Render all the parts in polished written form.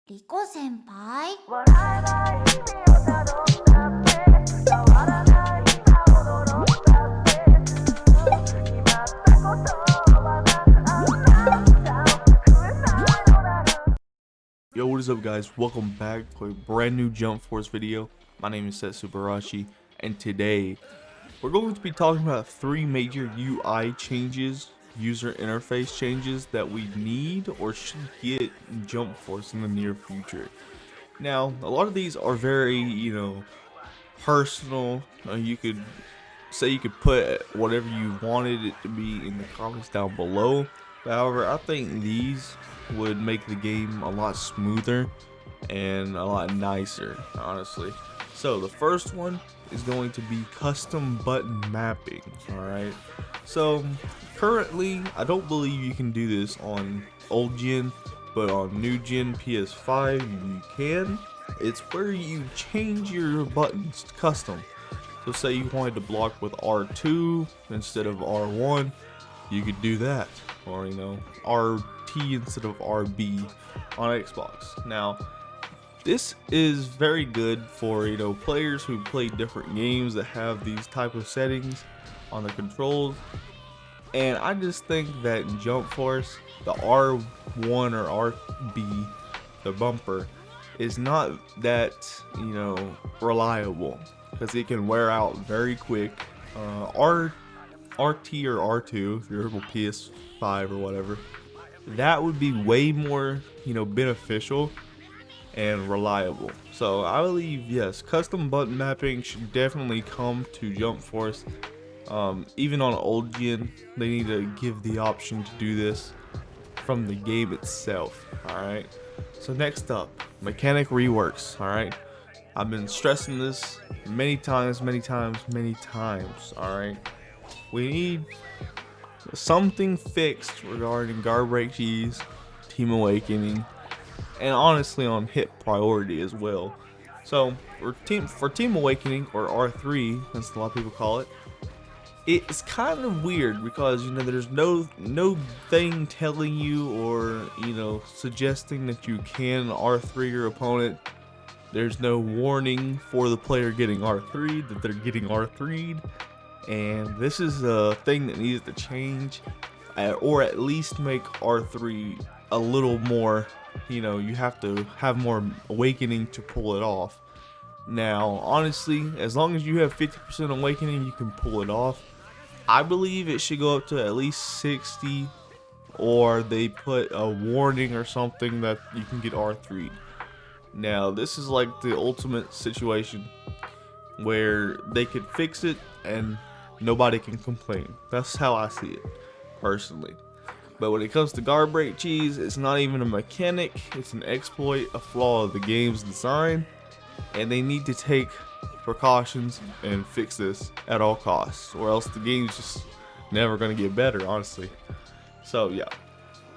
リコ先輩。Yo, what is up guys? Welcome back to a brand new Jump Force video. My name is Subarashii, and today we're going to be talking about 3 major UI changes, user interface changes that we need or should get in Jump Force in the near future. Now, a lot of these are very, personal. You could put whatever you wanted it to be in the comments down below. However, I think these would make the game a lot smoother and a lot nicer, honestly. So the first one is going to be custom button mapping. Alright, so currently I don't believe you can do this on old gen, but on new gen PS5 you can. It's where you change your buttons custom. So say you wanted to block with R2 instead of R1, you could do that, or RT instead of RB on Xbox. Now this is very good for players who play different games that have these type of settings on the controls. And I just think that in Jump Force, the R1 or RB, the bumper, is not that reliable, because it can wear out very quick. RT or R2, if you're a PS5 or whatever, that would be way more beneficial and reliable. So I believe, yes, custom button mapping should definitely come to Jump Force. Even on old gen, they need to give the option to do this from the game itself. Alright, so next up, mechanic reworks. Alright, I've been stressing this many times. Alright, we need something fixed regarding guard break keys, team awakening, and honestly on hit priority as well. So for team awakening, or R3 as a lot of people call it, it's kind of weird because there's no thing telling you or suggesting that you can R3 your opponent. There's no warning for the player getting R3'd that they're getting R3'd, and this is a thing that needs to change, or at least make R3 a little more, you have to have more awakening to pull it off. Now honestly, as long as you have 50% awakening, you can pull it off. I believe it should go up to at least 60, or they put a warning or something that you can get R3'd. Now this is like the ultimate situation where they could fix it and nobody can complain. That's how I see it personally. But when it comes to guard break cheese, it's not even a mechanic, it's an exploit, a flaw of the game's design, and they need to take precautions and fix this at all costs, or else the game's just never gonna get better, honestly. So yeah,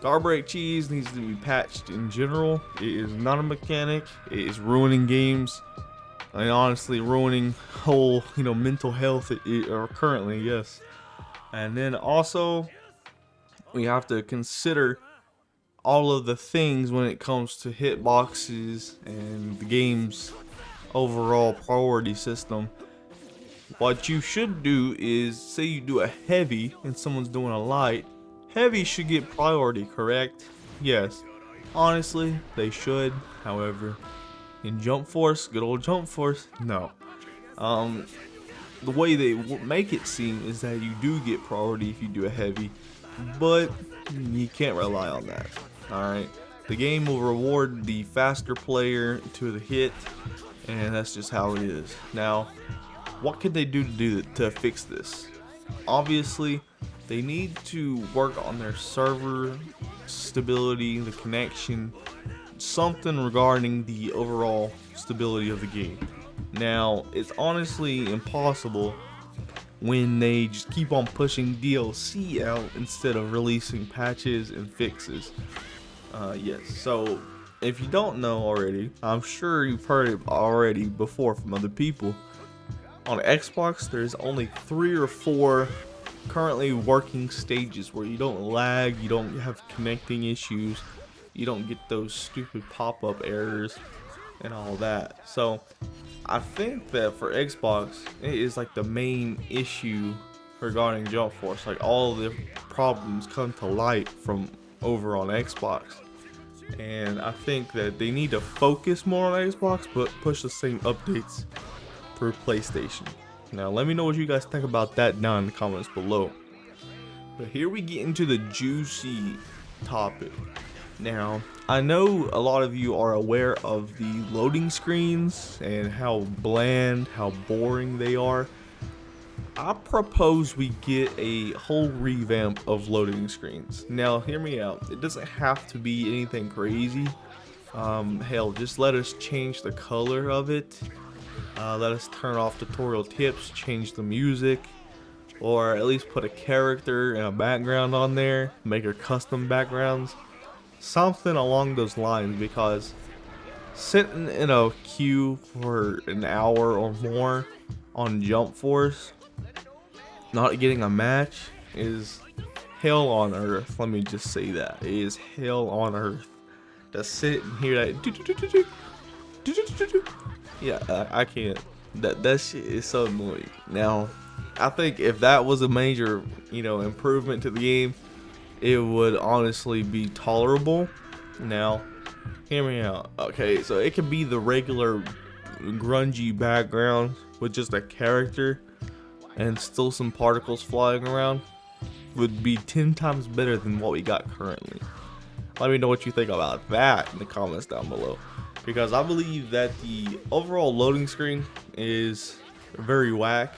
guard break cheese needs to be patched in general. It is not a mechanic, it is ruining games, and honestly ruining whole mental health or currently, yes. And then also we have to consider all of the things when it comes to hitboxes and the game's overall priority system. What you should do is, say you do a heavy and someone's doing a light, heavy should get priority, correct? Yes, honestly they should. However, in Jump Force, good old Jump Force, no. The way they make it seem is that you do get priority if you do a heavy, but you can't rely on that. Alright, the game will reward the faster player to the hit, and that's just how it is. Now, what could they do to fix this? Obviously, they need to work on their server stability, the connection, something regarding the overall stability of the game. Now, it's honestly impossible when they just keep on pushing DLC out instead of releasing patches and fixes. Yes, so if you don't know already, I'm sure you've heard it already before from other people. On Xbox, there's only 3 or 4 currently working stages where you don't lag, you don't have connecting issues, you don't get those stupid pop-up errors and all that. So I think that for Xbox, it is like the main issue regarding Jump Force. Like all the problems come to light from over on Xbox. And I think that they need to focus more on Xbox, but push the same updates through PlayStation. Now let me know what you guys think about that down in the comments below. But here we get into the juicy topic. Now, I know a lot of you are aware of the loading screens and how bland, how boring they are. I propose we get a whole revamp of loading screens. Now, hear me out. It doesn't have to be anything crazy. Hell, just let us change the color of it. Let us turn off tutorial tips, change the music, or at least put a character and a background on there, make her custom backgrounds. Something along those lines, because sitting in a queue for an hour or more on Jump Force, not getting a match, is hell on earth. Let me just say that. It is hell on earth. To sit and hear that. Yeah, I can't. That shit is so annoying. Now, I think if that was a major, improvement to the game, it would honestly be tolerable. Now, hear me out. Okay, so it could be the regular grungy background with just a character and still some particles flying around. Would be 10 times better than what we got currently. Let me know what you think about that in the comments down below, because I believe that the overall loading screen is very whack,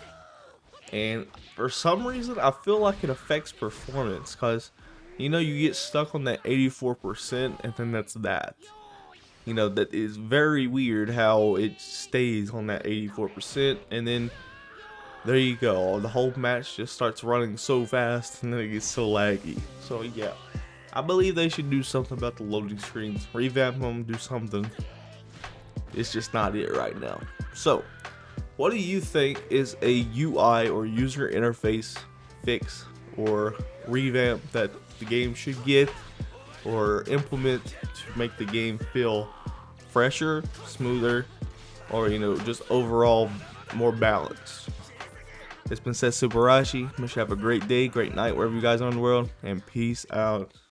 and for some reason I feel like it affects performance, because you get stuck on that 84% and then that's that. That is very weird how it stays on that 84%, and then there you go, the whole match just starts running so fast and then it gets so laggy. So yeah, I believe they should do something about the loading screens, revamp them, do something. It's just not it right now. So what do you think is a UI or user interface fix or revamp that the game should get or implement to make the game feel fresher, smoother, or just overall more balanced? It's been said, Subarashii. Wish you have a great day, great night, wherever you guys are in the world, and peace out.